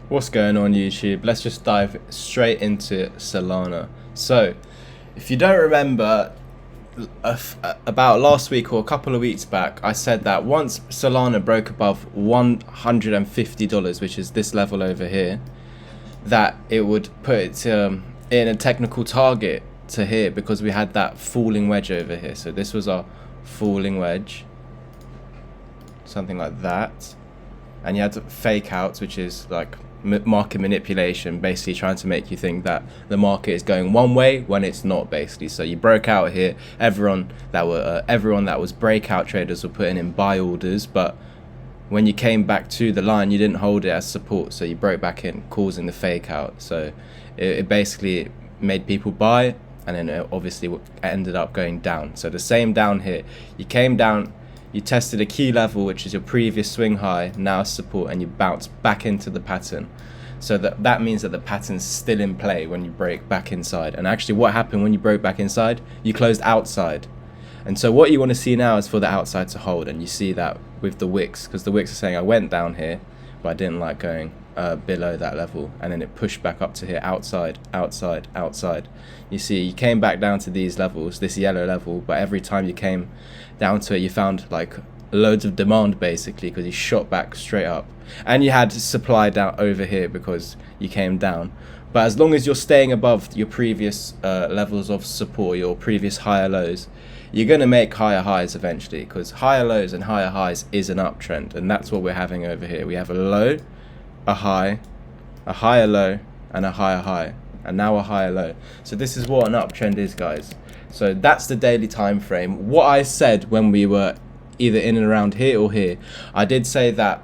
What's going on YouTube? Let's just dive straight into Solana. So, if you don't remember, about last week or a couple of weeks back, I said that once Solana broke above $150, which is this level over here, that it would put it in a technical target to here because we had that falling wedge over here. So this was our falling wedge, something like that. And you had fake outs, which is like market manipulation, basically trying to make you think that the market is going one way when it's not, basically. So you broke out here. Everyone that was breakout traders were putting in buy orders, but when you came back to the line, you didn't hold it as support, so you broke back in, causing the fake out. So it basically made people buy, and then it obviously ended up going down. So the same down here, you came down, you tested a key level, which is your previous swing high, now support, and you bounce back into the pattern. So that means that the pattern's still in play when you break back inside. And actually what happened when you broke back inside, you closed outside. And so what you want to see now is for the outside to hold, and you see that with the wicks, because the wicks are saying I went down here, but I didn't like going below that level, and then it pushed back up to here, outside, outside, outside. You see, you came back down to these levels, this yellow level, but every time you came down to it, you found like loads of demand, basically, because you shot back straight up, and you had supply down over here because you came down. But as long as you're staying above your previous levels of support, your previous higher lows, you're going to make higher highs eventually, because higher lows and higher highs is an uptrend, and that's what we're having over here. We have a low, a high, a higher low, and a higher high, and now a higher low. So this is what an uptrend is, guys. So that's the daily time frame. What I said when we were either in and around here or here, I did say that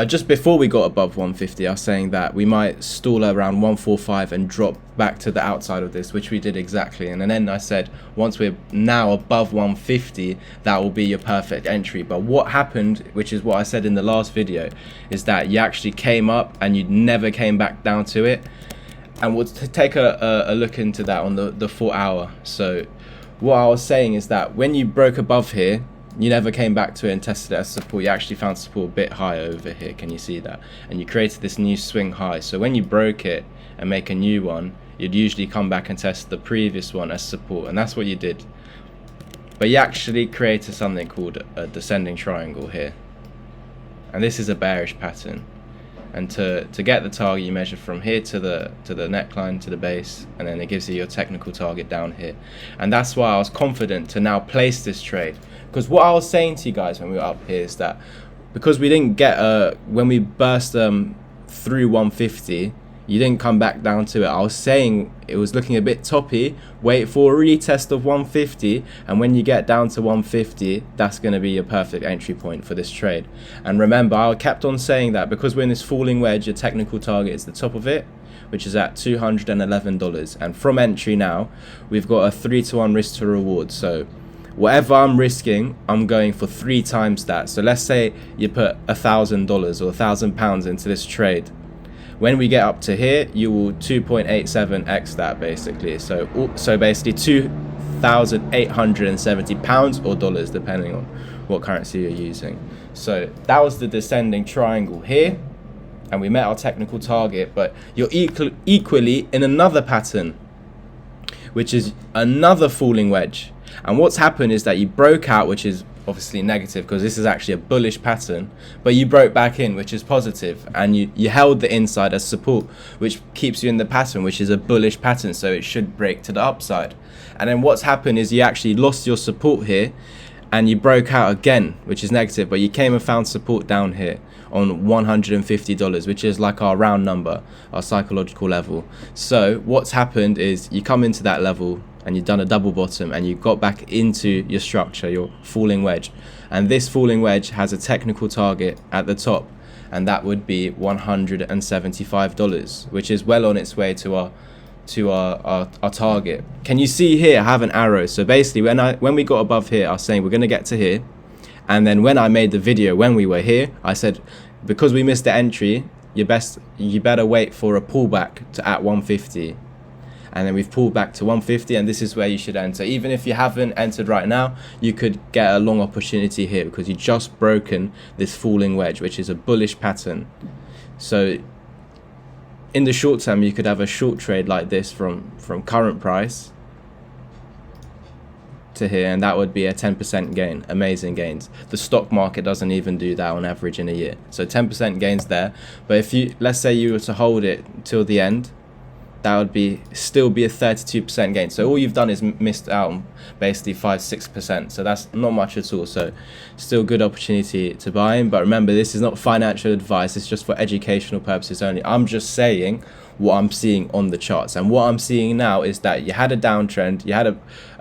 just before we got above 150, I was saying that we might stall around 145 and drop back to the outside of this, which we did exactly. And then I said, once we're now above 150, that will be your perfect entry. But what happened, which is what I said in the last video, is that you actually came up and you never came back down to it. And we'll take a look into that on the 4 hour. So what I was saying is that when you broke above here, you never came back to it and tested it as support. You actually found support a bit higher over here. Can you see that? And you created this new swing high. So when you broke it and make a new one, you'd usually come back and test the previous one as support, and that's what you did. But you actually created something called a descending triangle here, and this is a bearish pattern. And to get the target, you measure from here to the neckline, to the base, and then it gives you your technical target down here. And that's why I was confident to now place this trade, because what I was saying to you guys when we were up here is that because we didn't get when we burst through 150, you didn't come back down to it. I was saying it was looking a bit toppy. Wait for a retest of 150, and when you get down to 150, that's going to be your perfect entry point for this trade. And remember, I kept on saying that because we're in this falling wedge, your technical target is the top of it, which is at $211. And from entry now, we've got a 3-to-1 risk to reward. So whatever I'm risking, I'm going for 3 times that. So let's say you put $1,000 or £1,000 into this trade. When we get up to here, you will 2.87x that, basically. So basically £2,870 or dollars, depending on what currency you're using. So that was the descending triangle here, and we met our technical target. But you're equally in another pattern, which is another falling wedge. And what's happened is that you broke out, which is obviously negative because this is actually a bullish pattern, but you broke back in, which is positive, and you held the inside as support, which keeps you in the pattern, which is a bullish pattern, so it should break to the upside. And then what's happened is you actually lost your support here and you broke out again, which is negative, but you came and found support down here on $150, which is like our round number, our psychological level. So what's happened is you come into that level and you've done a double bottom and you got back into your structure, your falling wedge. And this falling wedge has a technical target at the top, and that would be $175, which is well on its way to our target. Can you see here I have an arrow? So basically when we got above here, I was saying we're going to get to here, and then when I made the video when we were here, I said because we missed the entry, you better wait for a pullback to at 150. And then we've pulled back to 150, and this is where you should enter. Even if you haven't entered right now, you could get a long opportunity here because you've just broken this falling wedge, which is a bullish pattern. So in the short term, you could have a short trade like this from current price to here, and that would be a 10% gain. Amazing gains. The stock market doesn't even do that on average in a year. So 10% gains there. But if you, let's say you were to hold it till the end, that would still be a 32% gain. So all you've done is missed out on basically 5-6%. So that's not much at all. So still good opportunity to buy in. But remember, this is not financial advice. It's just for educational purposes only. I'm just saying what I'm seeing on the charts. And what I'm seeing now is that you had a downtrend, you had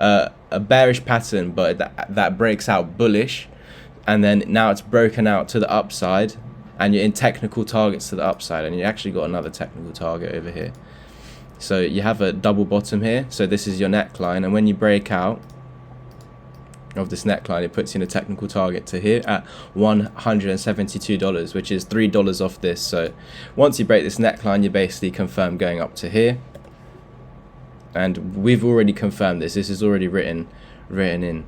a bearish pattern, but that breaks out bullish, and then now it's broken out to the upside, and you're in technical targets to the upside, and you actually got another technical target over here. So you have a double bottom here. So this is your neckline, and when you break out of this neckline, it puts you in a technical target to here at $172, which is $3 off this. So once you break this neckline, you basically confirm going up to here, and we've already confirmed this. This is already written in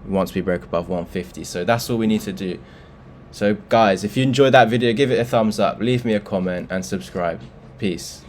once we broke above 150. So that's all we need to do. So guys, if you enjoyed that video, give it a thumbs up, leave me a comment, and subscribe. Peace.